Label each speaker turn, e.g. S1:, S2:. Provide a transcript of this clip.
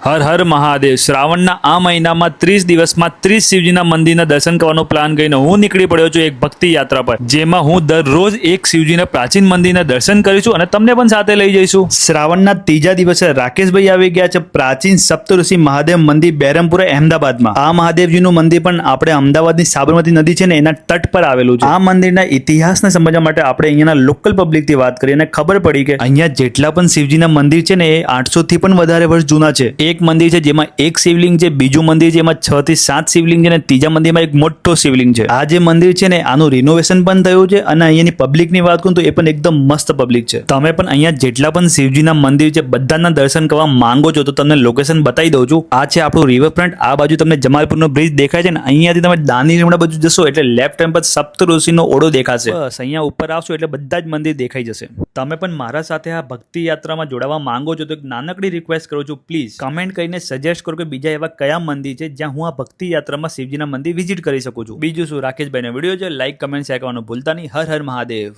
S1: હર હર મહાદેવ. શ્રાવણના આ મહિનામાં 30 દિવસમાં 30 શિવજીના મંદિરના દર્શન કરવાનો પ્લાન કરીને હું નીકળી પડ્યો છું એક ભક્તિ યાત્રા પર, જેમાં હું દરરોજ એક શિવજીના પ્રાચીન મંદિરના દર્શન કરીશું અને તમને પણ સાથે લઈ જઈશું. શ્રાવણના ત્રીજા દિવસે રાકેશભાઈ આવી ગયા છે પ્રાચીન સપ્તઋષિ મહાદેવ મંદિર બહેરમપુરા અહેમદાબાદમાં. આ મહાદેવજીનું મંદિર પણ આપણે અમદાવાદની સાબરમતી નદી છે ને એના તટ પર આવેલું છે. આ મંદિરના ઇતિહાસને સમજવા માટે આપણે અહીંયાના લોકલ પબ્લિકથી વાત કરી અને ખબર પડી કે અહીંયા જેટલા પણ શિવજીના મંદિર છે ને એ 800 થી પણ વધારે વર્ષ જૂના છે. એક મંદિર છે જેમાં એક શિવલિંગ છે, બીજું મંદિર છે એમાં 6 થી 7 શિવલિંગ છે અને ત્રીજા મંદિરમાં એક મોટો શિવલિંગ છે. આ જે મંદિર છે ને આનું રિનોવેશન પણ થયું છે અને અહીંયાની પબ્લિકની વાત કરું તો એ પણ એકદમ મસ્ત પબ્લિક છે. તમે પણ અહીંયા જેટલા પણ શિવજીના મંદિર છે બધાના દર્શન કરવા માંગો છો તો તમને લોકેશન બતાવી દઉં છું. આ છે આપણું રિવરફ્રન્ટ. આ બાજુ તમને જમાલપુરનો બ્રિજ દેખાય છે ને અહીંયાથી તમે દાની લીમડા બાજુ જશો એટલે લેફ્ટ હેન્ડ પર સપ્તઋષિનો ઓળો દેખાશે. બસ અહીંયા ઉપર આવશો એટલે બધા જ મંદિર દેખાઈ જશે. તમે પણ મારા સાથે આ ભક્તિ યાત્રામાં જોડાવા માંગો છો તો એક નાનકડી રિક્વેસ્ટ કરું છું, પ્લીઝ કમેન્ટ કરીને સજેસ્ટ કરો કે બીજા એવા કયા મંદિર છે જ્યાં હું આ ભક્તિ યાત્રામાં શિવજીના મંદિર વિઝિટ કરી શકું છું. બીજું શું, રાકેશભાઈનો વિડીયો છે, લાઈક કમેન્ટ શેર કરવાનું ભૂલતા નહીં. હર હર મહાદેવ.